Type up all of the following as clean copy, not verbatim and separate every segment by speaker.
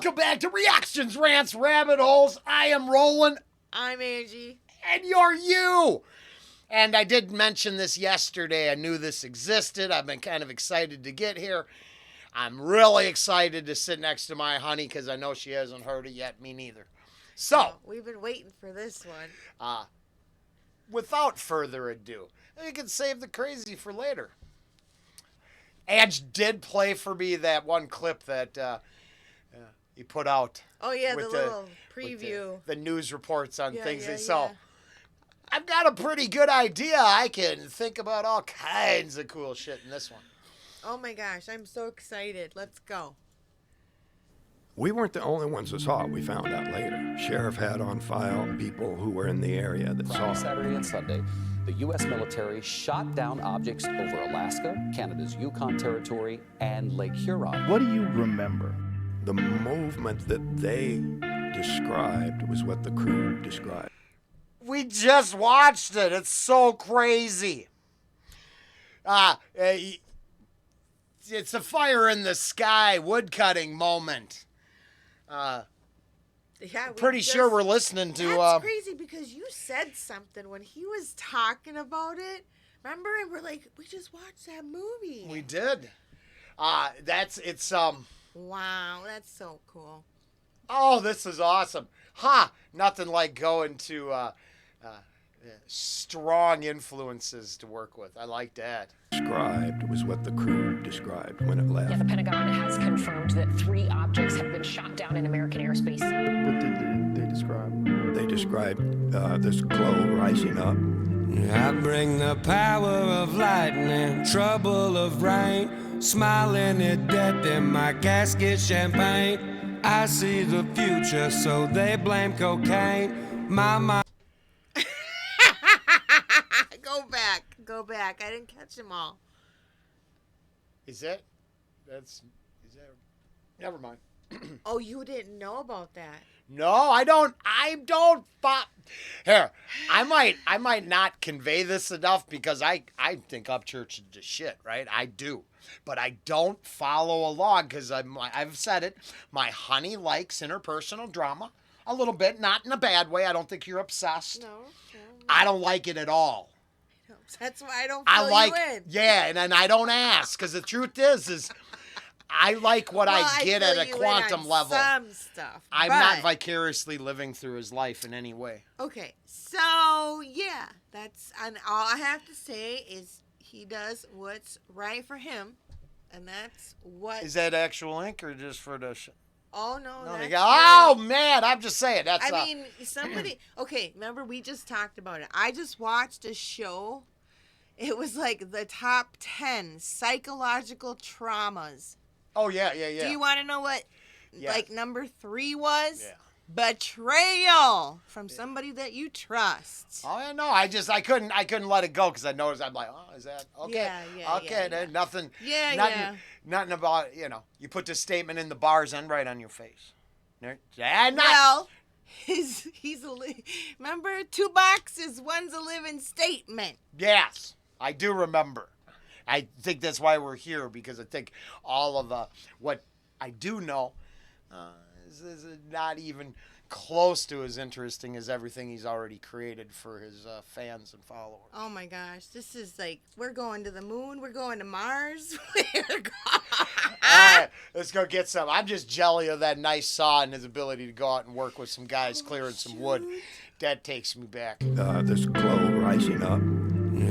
Speaker 1: Welcome back to Reactions, Rants, Rabbit Holes. I am Rollen.
Speaker 2: I'm Angie.
Speaker 1: And you're you. And I did mention this yesterday. I knew this existed. I've been kind of excited to get here. I'm really excited to sit next to my honey because I know she hasn't heard it yet. Me neither. So,
Speaker 2: Oh, we've been waiting for this one.
Speaker 1: Without further ado, you can save the crazy for later. Ange did play for me that one clip that he put out.
Speaker 2: Oh, yeah,
Speaker 1: with
Speaker 2: the little preview.
Speaker 1: The news reports on things.
Speaker 2: Yeah,
Speaker 1: So
Speaker 2: yeah.
Speaker 1: I've got a pretty good idea. I can think about all kinds of cool shit in this one.
Speaker 2: Oh, my gosh. I'm so excited. Let's go.
Speaker 3: We weren't the only ones that saw it, we found out later. Sheriff had on file people who were in the area that saw
Speaker 4: Friday,
Speaker 3: it.
Speaker 4: Saturday, and Sunday, the U.S. military shot down objects over Alaska, Canada's Yukon Territory, and Lake Huron.
Speaker 5: What do you remember?
Speaker 3: The movement that they described was what the crew described.
Speaker 1: We just watched it. It's so crazy. It's a fire in the sky woodcutting moment.
Speaker 2: Yeah,
Speaker 1: Pretty sure we're listening to...
Speaker 2: That's crazy because you said something when he was talking about it. Remember? And we're like, we just watched that movie.
Speaker 1: We did.
Speaker 2: Wow, that's so cool.
Speaker 1: Oh, this is awesome. Nothing like going to strong influences to work with. I like that.
Speaker 3: Described was what the crew described when it left.
Speaker 6: Yeah, the Pentagon has confirmed that 3 objects have been shot down in American airspace.
Speaker 5: What did they describe?
Speaker 3: They described this glow rising up.
Speaker 7: I bring the power of lightning, trouble of rain, smiling at death in my casket champagne. I see the future, so they blame cocaine. My mind.
Speaker 2: Go back. I didn't catch them all.
Speaker 1: Never mind.
Speaker 2: Oh, you didn't know about that.
Speaker 1: No, I don't. Here, I might not convey this enough because I think Upchurch is just shit, right? I do. But I don't follow along because I've said it. My honey likes interpersonal drama a little bit, not in a bad way. I don't think you're obsessed.
Speaker 2: No.
Speaker 1: I don't like it at all.
Speaker 2: That's why I don't fill you in.
Speaker 1: Yeah, and I don't ask because the truth is I like what I get at a quantum level.
Speaker 2: Some stuff.
Speaker 1: I'm not vicariously living through his life in any way.
Speaker 2: Okay, so yeah, and all I have to say is he does what's right for him, and that's what.
Speaker 1: Is that actual ink or just for the?
Speaker 2: Oh no!
Speaker 1: No,
Speaker 2: That's
Speaker 1: oh man, I'm just saying that's.
Speaker 2: I mean, somebody. Okay, remember we just talked about it. I just watched a show. It was like the top 10 psychological traumas.
Speaker 1: Oh yeah.
Speaker 2: Do you want to know what, like number 3 was?
Speaker 1: Yeah.
Speaker 2: Betrayal from somebody that you trust.
Speaker 1: Oh yeah, no, I couldn't let it go because I noticed I'm like, oh, is that okay?
Speaker 2: Yeah,
Speaker 1: okay,
Speaker 2: yeah.
Speaker 1: nothing.
Speaker 2: Yeah.
Speaker 1: Nothing about you put the statement in the bars end right on your face.
Speaker 2: Well, remember 2 boxes, one's a living statement.
Speaker 1: Yes, I do remember. I think that's why we're here because I think all of what I do know is not even close to as interesting as everything he's already created for his fans and followers.
Speaker 2: Oh my gosh, this is like we're going to the moon, we're going to Mars.
Speaker 1: Let's go get some. I'm just jelly of that nice saw and his ability to go out and work with some guys clearing some wood. That takes me back.
Speaker 3: This glow rising up.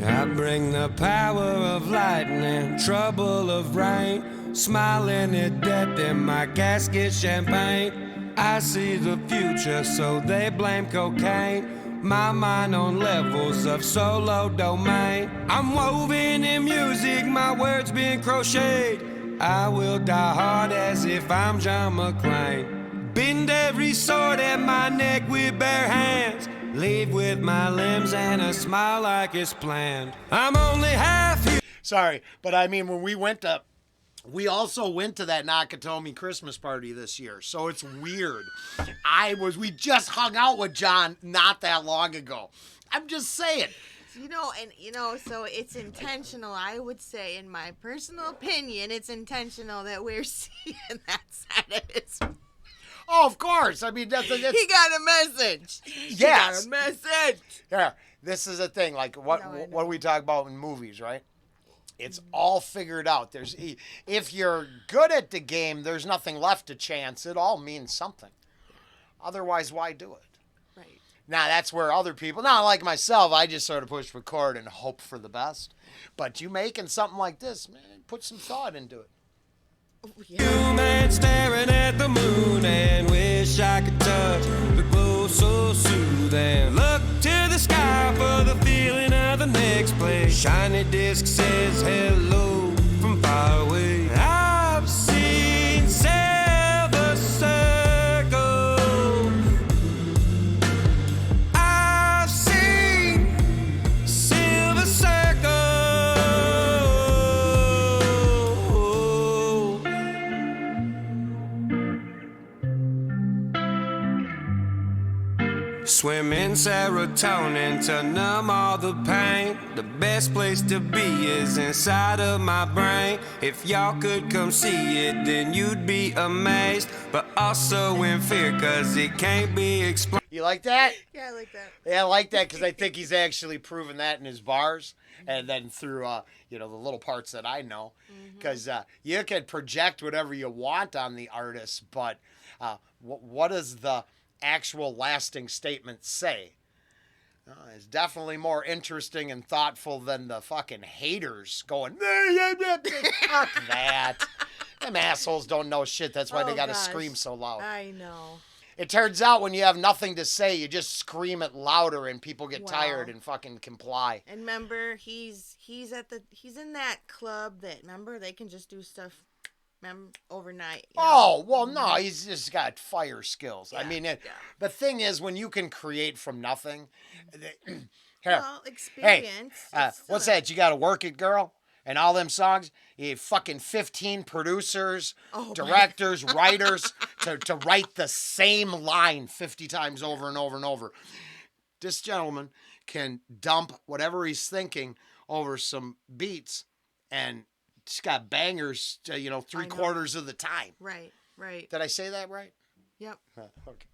Speaker 7: I bring the power of lightning, trouble of rain, smiling at death in my casket champagne. I see the future, so they blame cocaine. My mind on levels of solo domain. I'm woven in music, my words being crocheted. I will die hard as if I'm John McClane. Bend every sword at my neck with bare hands. Leave with my limbs and a smile like it's planned. I'm only half here.
Speaker 1: Sorry, but I mean, when we also went to that Nakatomi Christmas party this year, so it's weird. We just hung out with John not that long ago. I'm just saying.
Speaker 2: So it's intentional. I would say, in my personal opinion, it's intentional that we're seeing that side of his.
Speaker 1: Oh, of course. I mean, that's
Speaker 2: He got a message.
Speaker 1: Yes.
Speaker 2: He got a message.
Speaker 1: here. This is a thing. Like what
Speaker 2: No, I
Speaker 1: what we talk about in movies, right? It's all figured out. If you're good at the game, there's nothing left to chance. It all means something. Otherwise, why do it?
Speaker 2: Right.
Speaker 1: Now, that's where other people, not like myself, I just sort of push record and hope for the best. But you making something like this, man, put some thought into it.
Speaker 7: Human staring at the moon and wish I could touch the glow so soothing. Look to the sky for the feeling of the next place. Shiny disc says hello from far away. I've seen silver circle. I've seen silver circle. Swim in serotonin to numb all the pain. The best place to be is inside of my brain. If y'all could come see it, then you'd be amazed. But also in fear, cause it can't be explained.
Speaker 1: You like that?
Speaker 2: Yeah, I like that.
Speaker 1: Yeah, I like that because I think he's actually proven that in his bars. And then through, the little parts that I know. Because you can project whatever you want on the artist, but what does the actual lasting statement say? It's definitely more interesting and thoughtful than the fucking haters going, fuck that. Them assholes don't know shit. That's why they got to scream so loud.
Speaker 2: I know.
Speaker 1: It turns out when you have nothing to say, you just scream it louder and people get
Speaker 2: Wow.
Speaker 1: tired and fucking comply.
Speaker 2: And remember, he's in that club that, remember, they can just do stuff overnight. you know?
Speaker 1: Oh, well, no, he's just got fire skills. I
Speaker 2: Yeah,
Speaker 1: mean,
Speaker 2: yeah.
Speaker 1: the thing is, when you can create from nothing, here,
Speaker 2: Well, experience. it's still
Speaker 1: what's
Speaker 2: a-
Speaker 1: that? You got to work it, girl? And all them songs, you have fucking 15 producers,
Speaker 2: Oh, my
Speaker 1: directors, writers to write the same line 50 times over and over and over. This gentleman can dump whatever he's thinking over some beats and it's got bangers, three-quarters of the time.
Speaker 2: Right.
Speaker 1: Did I say that right?
Speaker 2: Yep.
Speaker 1: Okay.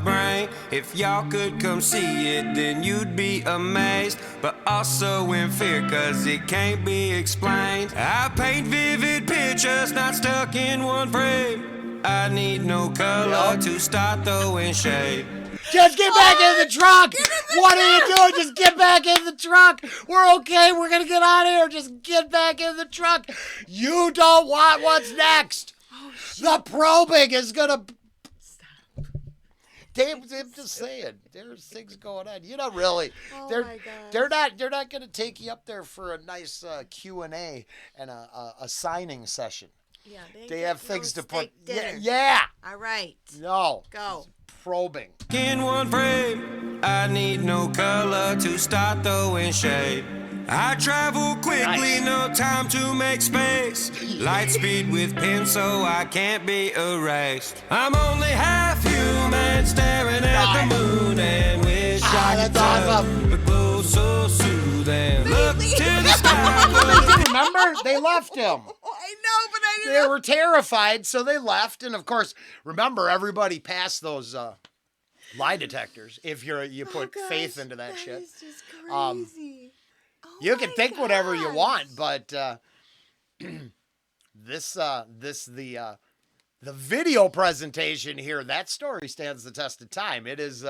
Speaker 7: Brain. If y'all could come see it, then you'd be amazed. But also in fear, cause it can't be explained. I paint vivid pictures, not stuck in one frame. I need no color to start throwing shade.
Speaker 1: Just get back in the truck! What are you doing? Just get back in the truck! We're okay, we're gonna get out of here. Just get back in the truck. You don't want what's next. The probing is gonna... I'm just saying, there's things going on. You know, really,
Speaker 2: Oh
Speaker 1: they're
Speaker 2: my gosh.
Speaker 1: they're not gonna take you up there for a nice Q&A and a signing session.
Speaker 2: Yeah.
Speaker 1: They have things to put.
Speaker 2: Dinner.
Speaker 1: Yeah.
Speaker 2: All right.
Speaker 1: No.
Speaker 2: Go.
Speaker 1: Probing.
Speaker 7: In one frame, I need no color to start throwing shade. I travel quickly,
Speaker 1: Nice.
Speaker 7: no time to make space. Light speed with pen so I can't be erased. I'm only half human, staring at the moon and wish I could
Speaker 1: that's awesome.
Speaker 7: touch the glow so soothing. Look to the sky.
Speaker 1: Remember, they left him.
Speaker 2: I know, but I
Speaker 1: They
Speaker 2: didn't.
Speaker 1: were terrified, so they left. And of course, remember, everybody passed those lie detectors. If you put faith into that shit.
Speaker 2: Is just
Speaker 1: Um,
Speaker 2: crazy. Oh
Speaker 1: You can
Speaker 2: my
Speaker 1: think whatever you
Speaker 2: gosh.
Speaker 1: want, but the video presentation here, that story stands the test of time. It is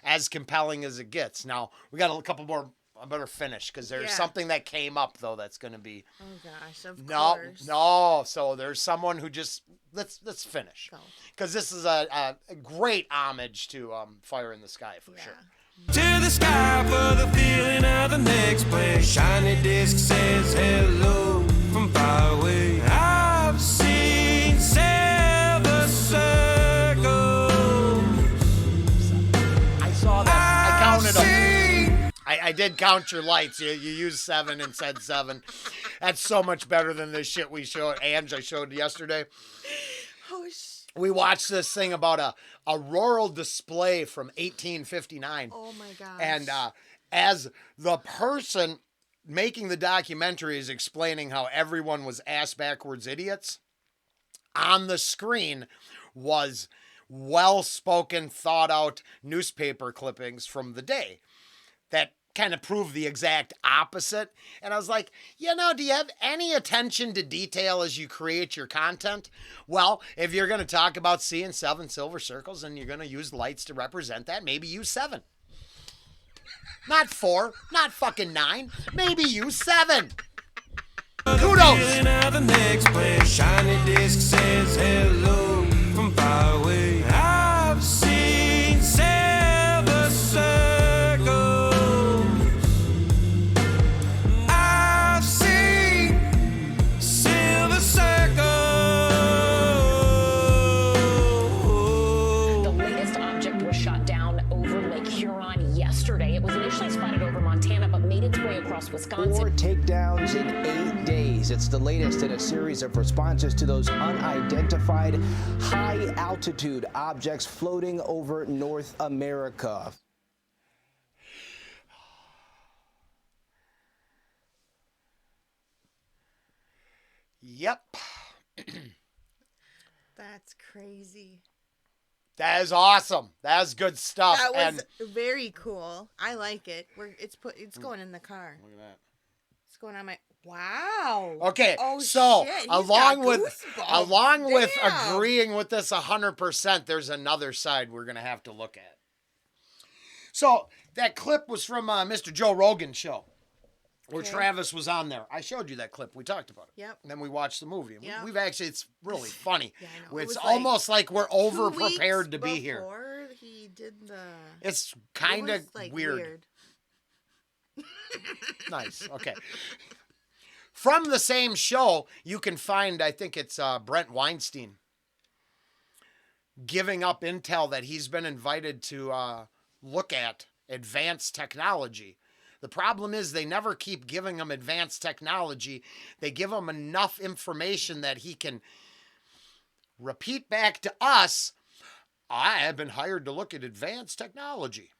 Speaker 1: as compelling as it gets. Now we got a couple more. I better finish because there's
Speaker 2: Yeah.
Speaker 1: something that came up though that's going to be
Speaker 2: Oh gosh, of
Speaker 1: no.
Speaker 2: course.
Speaker 1: So there's someone who just let's finish
Speaker 2: Go.
Speaker 1: because this is a great homage to Fire in the Sky for
Speaker 2: Yeah.
Speaker 1: sure.
Speaker 7: To the sky for the feeling of the next place. Shiny disc says hello from far away. I've seen silver circles.
Speaker 1: I saw that. I counted them.
Speaker 7: Seen
Speaker 1: I did count your lights. You used 7 and said 7. That's so much better than this shit we showed. Angie, I showed yesterday.
Speaker 2: Oh
Speaker 1: We watched this thing about a rural display from 1859.
Speaker 2: Oh my gosh.
Speaker 1: And as the person making the documentary is explaining how everyone was ass backwards idiots, on the screen was well-spoken, thought-out newspaper clippings from the day that kind of prove the exact opposite. And I was like, do you have any attention to detail as you create your content? Well, if you're going to talk about seeing 7 silver circles and you're going to use lights to represent that, maybe use 7. Not 4, not fucking 9, maybe use 7. Kudos.
Speaker 7: The next place, shiny disc says hello from far away. I've seen silver circles. I've seen silver circles.
Speaker 6: The latest object was shot down over Lake Huron yesterday. It was initially spotted over Montana, but made its way across Wisconsin.
Speaker 8: 4 takedowns in 8 days. It's the latest in a series of responses to those unidentified high-altitude objects floating over North America.
Speaker 1: Yep.
Speaker 2: That's crazy.
Speaker 1: That is awesome. That is good stuff.
Speaker 2: That was
Speaker 1: and
Speaker 2: very cool. I like it. It's going in the car.
Speaker 1: look at that.
Speaker 2: It's going on my. Wow.
Speaker 1: Okay,
Speaker 2: Oh,
Speaker 1: so
Speaker 2: shit. He's
Speaker 1: along
Speaker 2: got
Speaker 1: with
Speaker 2: goosebumps.
Speaker 1: agreeing with this 100%, there's another side we're gonna have to look at. So that clip was from Mr. Joe Rogan's show, where
Speaker 2: Okay.
Speaker 1: Travis was on there. I showed you that clip. We talked about it.
Speaker 2: Yep.
Speaker 1: And then we watched the movie.
Speaker 2: Yep.
Speaker 1: We've actually, it's really funny.
Speaker 2: Yeah, I know. It
Speaker 1: It's
Speaker 2: was
Speaker 1: almost like we're
Speaker 2: 2
Speaker 1: over
Speaker 2: weeks
Speaker 1: prepared to be here.
Speaker 2: before he did the.
Speaker 1: It's
Speaker 2: It
Speaker 1: kind of
Speaker 2: was, like,
Speaker 1: weird. Nice. Okay. From the same show, you can find, I think it's Brent Weinstein, giving up intel that he's been invited to look at advanced technology. The problem is they never keep giving him advanced technology. They give him enough information that he can repeat back to us, I have been hired to look at advanced technology.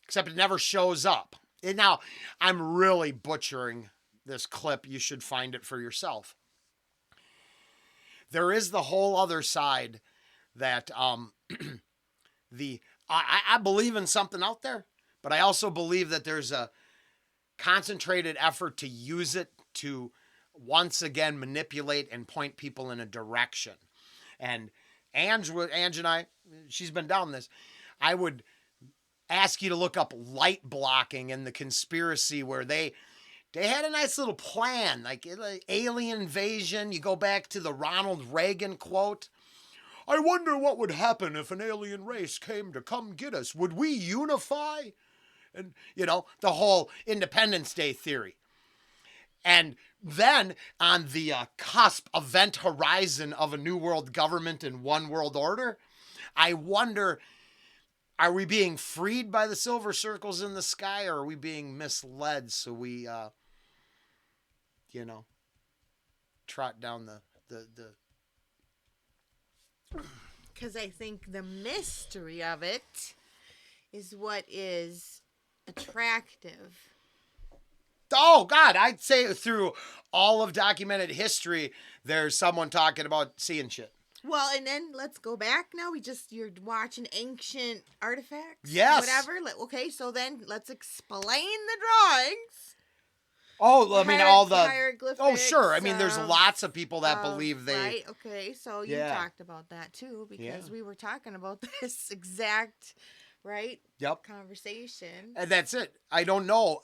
Speaker 1: Except it never shows up. And now, I'm really butchering this clip. You should find it for yourself. There is the whole other side that I believe in something out there, but I also believe that there's a concentrated effort to use it to once again manipulate and point people in a direction. And Angie and I, she's been down this. I would ask you to look up light blocking and the conspiracy where they had a nice little plan, like alien invasion. You go back to the Ronald Reagan quote. I wonder what would happen if an alien race came to come get us. Would we unify? And, the whole Independence Day theory. And then on the cusp, event horizon of a new world government and one world order, I wonder, are we being freed by the silver circles in the sky, or are we being misled so we, trot down the
Speaker 2: Because I think the mystery of it is what is attractive.
Speaker 1: Oh, God, I'd say through all of documented history, there's someone talking about seeing shit.
Speaker 2: Well, and then let's go back now. You're watching ancient artifacts?
Speaker 1: Yes.
Speaker 2: Whatever. Okay, so then let's explain the drawings.
Speaker 1: Oh, I mean, all the...
Speaker 2: hieroglyphics.
Speaker 1: Oh, sure. I mean, there's lots of people that believe they...
Speaker 2: Right, okay, so you talked about that, too, because we were talking about this exact... Right?
Speaker 1: Yep.
Speaker 2: Conversation.
Speaker 1: And that's it. I don't know.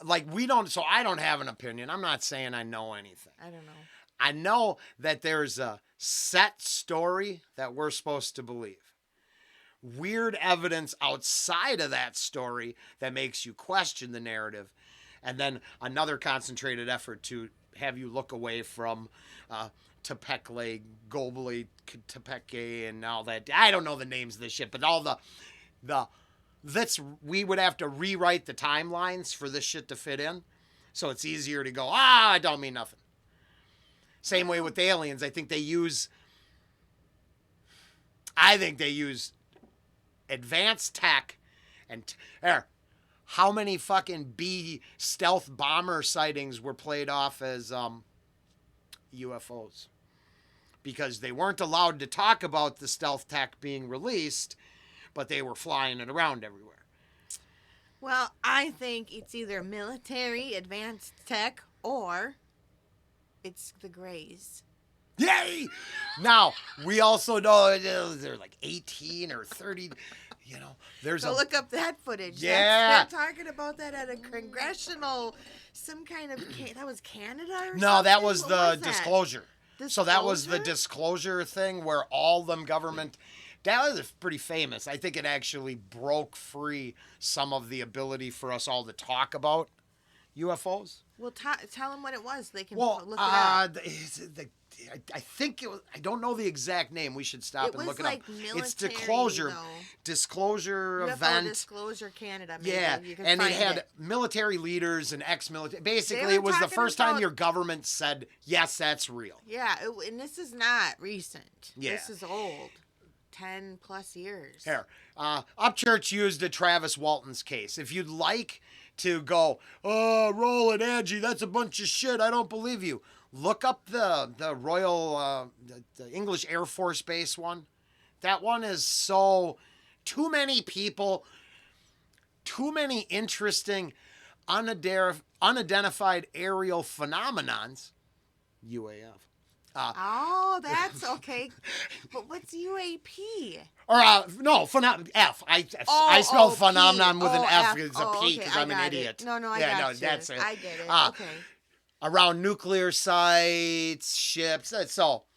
Speaker 1: So I don't have an opinion. I'm not saying I know anything.
Speaker 2: I don't know.
Speaker 1: I know that there's a set story that we're supposed to believe. Weird evidence outside of that story that makes you question the narrative. And then another concentrated effort to have you look away from Tepekle, Gobli, Tepeke, and all that. I don't know the names of this shit, but all we would have to rewrite the timelines for this shit to fit in. So it's easier to go, I don't mean nothing. Same way with the aliens. I think they use advanced tech and how many fucking B stealth bomber sightings were played off as UFOs? because they weren't allowed to talk about the stealth tech being released, but they were flying it around everywhere.
Speaker 2: Well, I think it's either military advanced tech or it's the Greys.
Speaker 1: Yay! Now, we also know they're like 18 or 30. You know, there's
Speaker 2: So look up that footage.
Speaker 1: Yeah.
Speaker 2: They're talking about that at a congressional, some kind of, that was Canada or something?
Speaker 1: No, that was
Speaker 2: What
Speaker 1: the
Speaker 2: that?
Speaker 1: disclosure. So that was the
Speaker 2: Disclosure?
Speaker 1: disclosure thing where all them government, that was pretty famous. I think it actually broke free some of the ability for us all to talk about UFOs.
Speaker 2: Well, tell them what it was. They can
Speaker 1: Well,
Speaker 2: look it up.
Speaker 1: I think it was, I don't know the exact name. We should stop
Speaker 2: It
Speaker 1: and
Speaker 2: was
Speaker 1: look it
Speaker 2: like
Speaker 1: up.
Speaker 2: military,
Speaker 1: It's
Speaker 2: though.
Speaker 1: disclosure
Speaker 2: UFO
Speaker 1: event.
Speaker 2: Disclosure Canada. Maybe.
Speaker 1: Yeah,
Speaker 2: You can
Speaker 1: and it
Speaker 2: find
Speaker 1: had military leaders and ex-military. Basically,
Speaker 2: were
Speaker 1: it was the
Speaker 2: talking
Speaker 1: first time
Speaker 2: about-
Speaker 1: your government said, yes, that's real.
Speaker 2: Yeah, and this is not recent.
Speaker 1: Yeah.
Speaker 2: This is old. 10 plus years.
Speaker 1: Here, Upchurch used a Travis Walton's case. If you'd like to go, oh, Rollen, Angie, that's a bunch of shit, I don't believe you. Look up the Royal, the English Air Force Base one. That one is so, too many people, too many interesting, unidentified aerial phenomenons, UAF.
Speaker 2: Oh, that's okay. But what's UAP?
Speaker 1: Or no, F. I spelled phenomenon with an F. It's a P because I'm an idiot.
Speaker 2: No, I
Speaker 1: yeah,
Speaker 2: got
Speaker 1: no,
Speaker 2: you.
Speaker 1: that's it.
Speaker 2: I get it. Okay.
Speaker 1: Around nuclear sites, ships. That's all.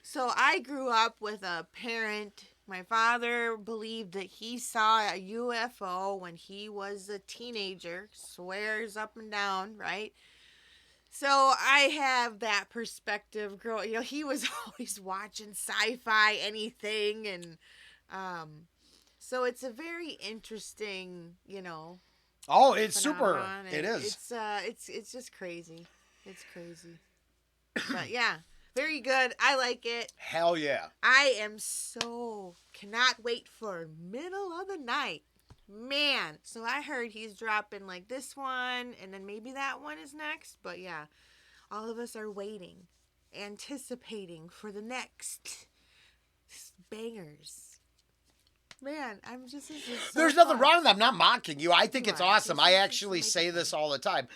Speaker 2: So I grew up with a parent. My father believed that he saw a UFO when he was a teenager. Swears up and down, right? So I have that perspective. He was always watching sci-fi, anything, and so it's a very interesting,
Speaker 1: Oh, it's super.
Speaker 2: phenomenon,
Speaker 1: It
Speaker 2: and
Speaker 1: is.
Speaker 2: It's just crazy. It's crazy. But yeah, very good. I like it.
Speaker 1: Hell yeah.
Speaker 2: I cannot wait for middle of the night. Man, so I heard he's dropping like this one, and then maybe that one is next. But yeah, all of us are waiting, anticipating for the next bangers. Man, I'm just. This is so
Speaker 1: There's nothing
Speaker 2: fun.
Speaker 1: wrong with that. I'm not mocking you. I think
Speaker 2: You
Speaker 1: it's
Speaker 2: are.
Speaker 1: awesome.
Speaker 2: It's
Speaker 1: I
Speaker 2: just
Speaker 1: actually
Speaker 2: making
Speaker 1: say
Speaker 2: fun.
Speaker 1: this all the time.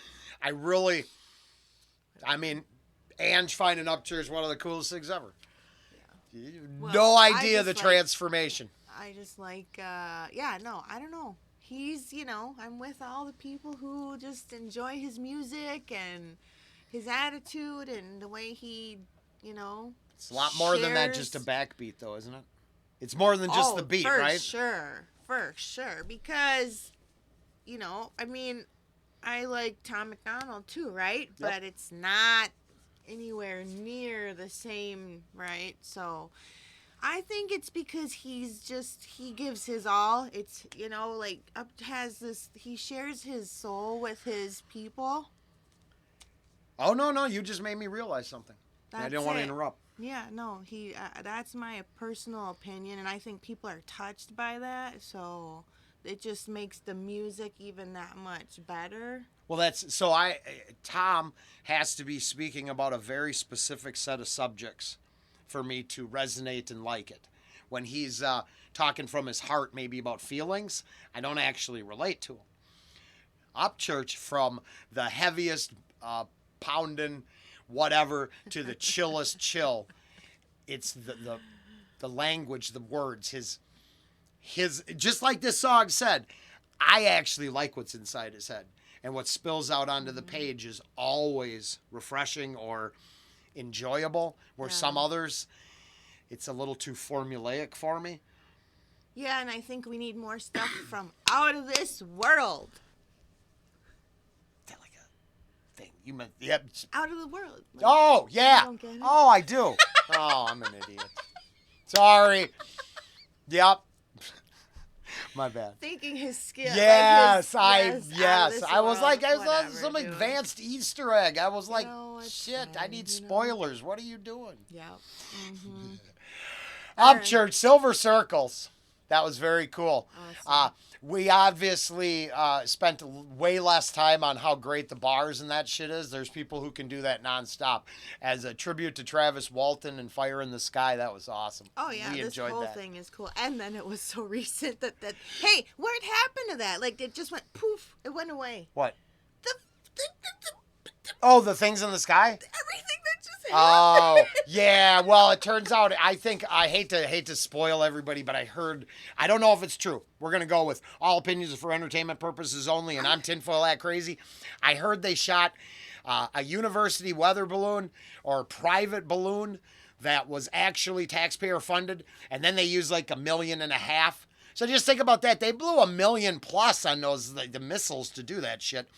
Speaker 1: Ange finding Upchurch is one of the coolest things ever. Yeah.
Speaker 2: Well,
Speaker 1: No
Speaker 2: I
Speaker 1: idea
Speaker 2: just
Speaker 1: the
Speaker 2: like-
Speaker 1: transformation.
Speaker 2: I just like, I don't know. He's, I'm with all the people who just enjoy his music and his attitude and the way he,
Speaker 1: It's a lot more than that, just a backbeat, though, isn't it? It's more than just the beat,
Speaker 2: for
Speaker 1: right?
Speaker 2: For sure. Because, I like Tom McDonald too, right?
Speaker 1: Yep.
Speaker 2: But it's not anywhere near the same, right? So I think it's because he gives his all. It's, he shares his soul with his people.
Speaker 1: Oh, no, you just made me realize something. I
Speaker 2: That's
Speaker 1: didn't want to
Speaker 2: it.
Speaker 1: interrupt.
Speaker 2: Yeah, no, that's my personal opinion, and I think people are touched by that, so it just makes the music even that much better.
Speaker 1: Well, Tom has to be speaking about a very specific set of subjects for me to resonate and like it. When he's talking from his heart, maybe about feelings, I don't actually relate to him. Upchurch, from the heaviest pounding whatever to the chillest chill, it's the language, the words, his just like this song said, I actually like what's inside his head. And what spills out onto the page is always refreshing or enjoyable, where some others, it's a little too formulaic for me.
Speaker 2: Yeah, and I think we need more stuff from out of this world.
Speaker 1: Is that like a thing? You meant, yep.
Speaker 2: Out of the world.
Speaker 1: Oh, yeah.
Speaker 2: You don't get it?
Speaker 1: Oh, I do. Oh, I'm an idiot. Sorry. Yep. My bad.
Speaker 2: Thinking his skill.
Speaker 1: Yes,
Speaker 2: out of this
Speaker 1: I was
Speaker 2: world,
Speaker 1: like, I was
Speaker 2: whatever,
Speaker 1: some
Speaker 2: dude.
Speaker 1: advanced Easter egg. I was like,
Speaker 2: know, it's
Speaker 1: shit, I
Speaker 2: fine,
Speaker 1: need
Speaker 2: you know.
Speaker 1: spoilers. What are you doing?
Speaker 2: Yeah.
Speaker 1: Upchurch, Silver Circles. That was very cool.
Speaker 2: Awesome.
Speaker 1: We obviously spent way less time on how great the bars and that shit is. There's people who can do that nonstop. As a tribute to Travis Walton and Fire in the Sky, that was awesome.
Speaker 2: Oh yeah,
Speaker 1: we
Speaker 2: this
Speaker 1: enjoyed
Speaker 2: whole
Speaker 1: that.
Speaker 2: thing is cool. And then it was so recent that hey, what happened to that? Like it just went poof. It went away.
Speaker 1: What?
Speaker 2: The
Speaker 1: Oh, the things in the sky?
Speaker 2: everything that just
Speaker 1: Oh,
Speaker 2: happened.
Speaker 1: yeah. Well, it turns out I hate to spoil everybody, but I don't know if it's true. We're gonna go with all opinions are for entertainment purposes only, and I'm tinfoil that crazy. I heard they shot a university weather balloon or private balloon that was actually taxpayer funded, and then they used like $1.5 million. So just think about that. They blew $1 million plus on those the missiles to do that shit.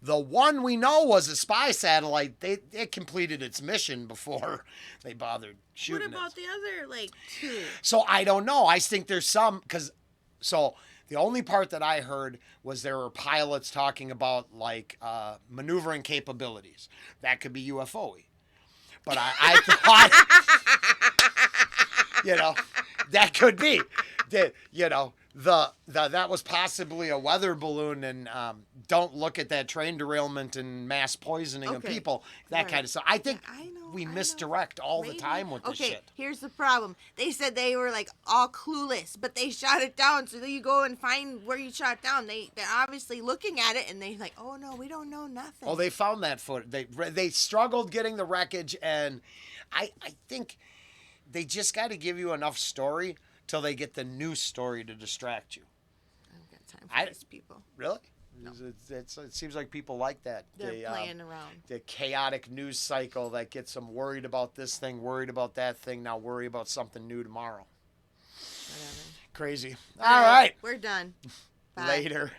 Speaker 1: The one we know was a spy satellite. It completed its mission before they bothered
Speaker 2: What
Speaker 1: shooting
Speaker 2: about
Speaker 1: it.
Speaker 2: the other like two?
Speaker 1: So I don't know. I think there's some so the only part that I heard was there were pilots talking about like maneuvering capabilities. That could be UFO-y. But I thought, that could be. That was possibly a weather balloon, and don't look at that train derailment and mass poisoning of
Speaker 2: Okay.
Speaker 1: people, that
Speaker 2: Right.
Speaker 1: kind of stuff. I think
Speaker 2: Yeah, I know,
Speaker 1: we
Speaker 2: I know.
Speaker 1: misdirect all the
Speaker 2: Maybe.
Speaker 1: time with this
Speaker 2: Okay,
Speaker 1: shit.
Speaker 2: here's the problem. They said they were like all clueless, but they shot it down. So then you go and find where you shot down. They're obviously looking at it and they like, oh no, we don't know nothing.
Speaker 1: Oh, they found that footage. They struggled getting the wreckage, and I think they just got to give you enough story till they get the news story to distract you.
Speaker 2: I don't got time for these people.
Speaker 1: Really? No. It seems like people like that.
Speaker 2: They're playing around.
Speaker 1: The chaotic news cycle that gets them worried about this thing, worried about that thing, now worry about something new tomorrow.
Speaker 2: Whatever.
Speaker 1: Crazy. All right.
Speaker 2: We're done. Bye.
Speaker 1: Later.